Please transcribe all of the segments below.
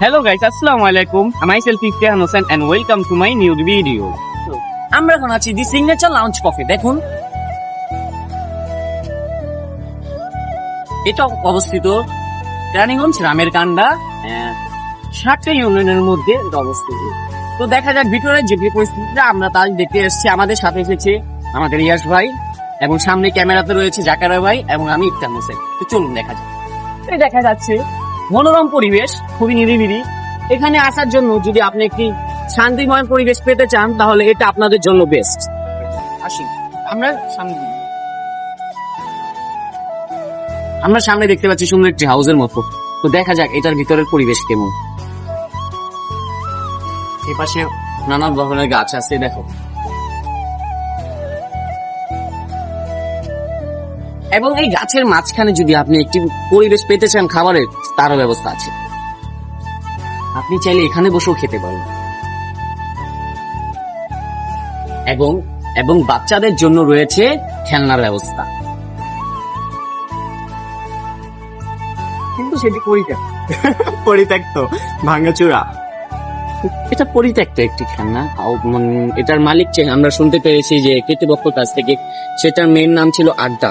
Hello guys, Assalamu alaikum. Myself Iftihan Hossain and welcome to my new video. আমরা এখন আছি দি signature lounge coffee. দেখুন এটা অবস্থিত কেরানীগঞ্জ রামের কান্ডা 7টা ইউনিয়নের মধ্যে অবস্থিত। তো দেখা যাক ভিতরে যে পরিস্থিতিটা আমরা তাই দেখতে এসেছি। আমাদের সাথে এসেছে আমাদের ইয়াস ভাই এবং সামনে ক্যামেরাতে রয়েছে জাকারা ভাই এবং আমি ইফতিহান হোসেন। তো চলুন দেখা যাক। দেখা যাচ্ছে মনোরম পরিবেশ, খুবই নিরিবিলি। এখানে আসার জন্য যদি আপনি একটি শান্তিময় পরিবেশ পেতে চান তাহলে এটা আপনাদের জন্য বেস্ট। আসি আমরা সামনে দেখতে পাচ্ছি সুন্দর একটি হাউসের মতো। তো দেখা যাক এটার ভিতরের পরিবেশ কেমন। এই পাশে নানা ধরনের গাছ আছে, দেখো। এবং এই গাছের মাঝখানে যদি আপনি একটি পরিবেশ পেতে চান খাবারের, তারও ব্যবস্থা আছে। আপনি চাইলে এখানে বসেও খেতে পারেন। এবং বাচ্চাদের জন্য রয়েছে খেলনার ব্যবস্থা, কিন্তু সেটি পরিত্যক্ত ভাঙাচোরা। এটা পরিত্যক্ত একটি খেলনা। এটার মালিক আমরা শুনতে পেরেছি যে কর্তৃপক্ষের কাছ থেকে সেটার মেন নাম ছিল আড্ডা,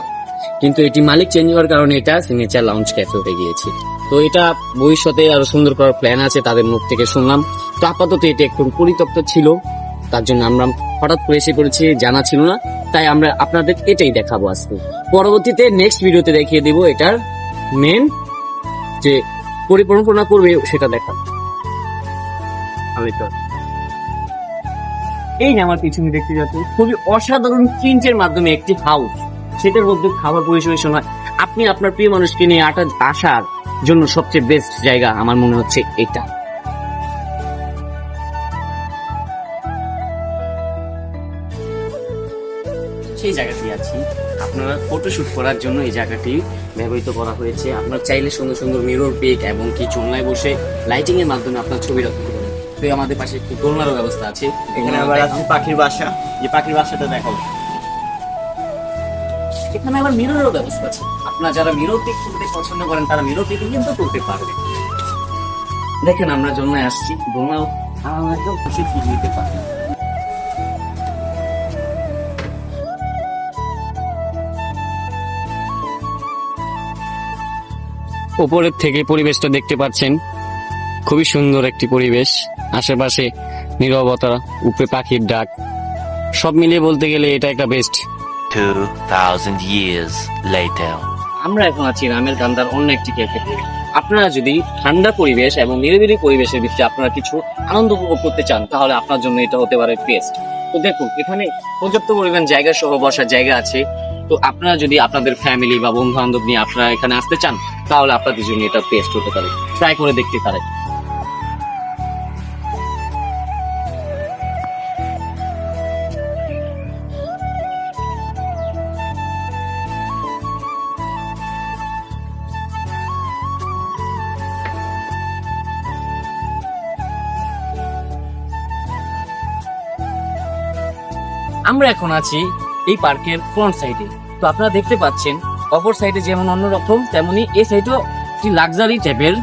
কিন্তু এটি মালিক চেঞ্জ হওয়ার কারণে এটা সিগনেচার লাউঞ্জ ক্যাফে হয়ে গিয়েছে। তো এটা ভবিষ্যতে আরো সুন্দর করার প্ল্যান আছে তাদের মুখ থেকে শুনলাম। তো আপাতত এটা একটু পরিত্যক্ত ছিল, তার জন্য আমরা হঠাৎ করে এসে করেছি, জানা ছিল না, তাই আমরা আপনাদের এটাই দেখাবো আজকে। পরবর্তীতে নেক্সট ভিডিওতে দেখিয়ে দেবো এটার মেন যে পরিকল্পনা করবে সেটা দেখাবো। এই যে আমার পিছনে দেখতে যাচ্ছে খুবই অসাধারণ প্রিন্টের মাধ্যমে একটি হাউস, সেটার মধ্যে খাবার পরিবেশন হয়। আপনি আপনার প্রিয় মানুষকে নিয়ে আসার জন্য সবচেয়ে বেস্ট জায়গা আমার মনে হচ্ছে এটা। সেই জায়গাটি আছি, আপনারা ফটোশুট করার জন্য এই জায়গাটি ব্যবহৃত করা হয়েছে। আপনার চাইলে সুন্দর সুন্দর মিরর পিক এবং কি চোলনায় বসে লাইটিং এর মাধ্যমে আপনার ছবি রাখতে পারেন। তো আমাদের পাশে একটি দোলনারও ব্যবস্থা আছে। এখানে আবার আছে পাখির বাসা, যে পাখির বাসাটা দেখাবো। এখানে আবার মিররেরও ব্যবস্থা আছে। আপনারা যারা মিরর পিক তুলতে পছন্দ করেন তারা মিরর পিক কিন্তু তুলতে পারবে। দেখেন আমরা জন্য আসছি, দোলনাও একদম খুশি ফিল নিতে পারি। উপরের থেকে পরিবেশটা দেখতে পাচ্ছেন, খুবই সুন্দর একটি পরিবেশ। আশেপাশে নীরবতা, উপরে পাখির ডাক, সব মিলিয়ে বলতে গেলে এটা একটা বেস্ট। 2000 years later. আমরা এখন আছি রামের কান্দার অন্য একটি ক্যাফেতে। আপনারা যদি ঠান্ডা পরিবেশ এবং নিরিবিলি পরিবেশের ভিতরে আপনারা কিছু আনন্দ উপভোগ করতে চান তাহলে আপনার জন্য এটা হতে পারে বেস্ট। তো দেখুন এখানে পর্যাপ্ত পরিমাণ জায়গা সহ বসার জায়গা আছে। তো আপনারা যদি আপনাদের ফ্যামিলি বা বন্ধু বান্ধব নিয়ে আপনারা এখানে আসতে চান তাহলে আপনাদের জন্য এটা বেস্ট হতে পারে, ট্রাই করে দেখতে পারেন। আমরা এখন আছি এই পার্কের ফ্রন্ট সাইডে। তো আপনারা দেখতে পাচ্ছেন অপর সাইডে যেমন অন্যরকম তেমনি এই সাইডেও একটি লাক্সারি টাইপের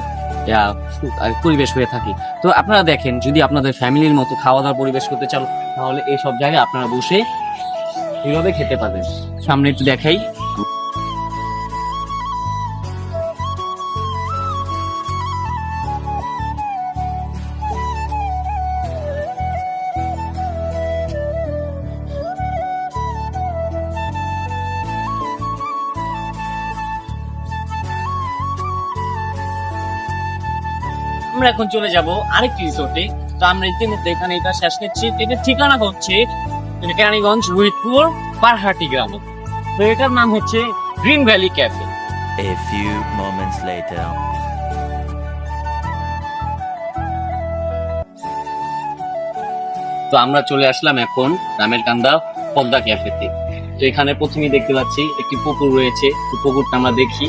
পরিবেশ হয়ে থাকে। তো আপনারা দেখেন যদি আপনাদের ফ্যামিলির মতো খাওয়া দাওয়ার পরিবেশ করতে চান তাহলে এই সব জায়গায় আপনারা বসে এইভাবে খেতে পারবেন। সামনে একটু দেখাই, আমরা এখন চলে যাব আরেকটি রিসোর্টে। তো আমরা ইতিমধ্যে এখানে এটা শেষ করছি। এটার ঠিকানা হচ্ছে কেরানীগঞ্জ রুইতপুর পারহাটি গ্রাম। তো এটার নাম হচ্ছে green valley cafe. A few moments later. তো আমরা চলে আসলাম এখন রামের কান্দা পদ্মা ক্যাফেতে। তো এখানে প্রথমেই দেখতে পাচ্ছি একটি পুকুর রয়েছে। তো পুকুরটা আমরা দেখি।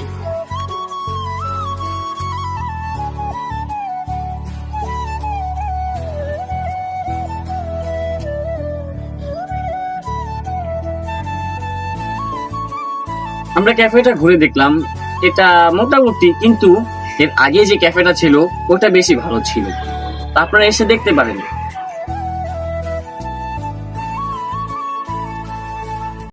আমরা ক্যাফেটা ঘুরে দেখলাম, এটা মোটামুটি, কিন্তু এর আগে যে ক্যাফেটা ছিল ওটা বেশি ভালো ছিল, তা আপনারা এসে দেখতে পারেন।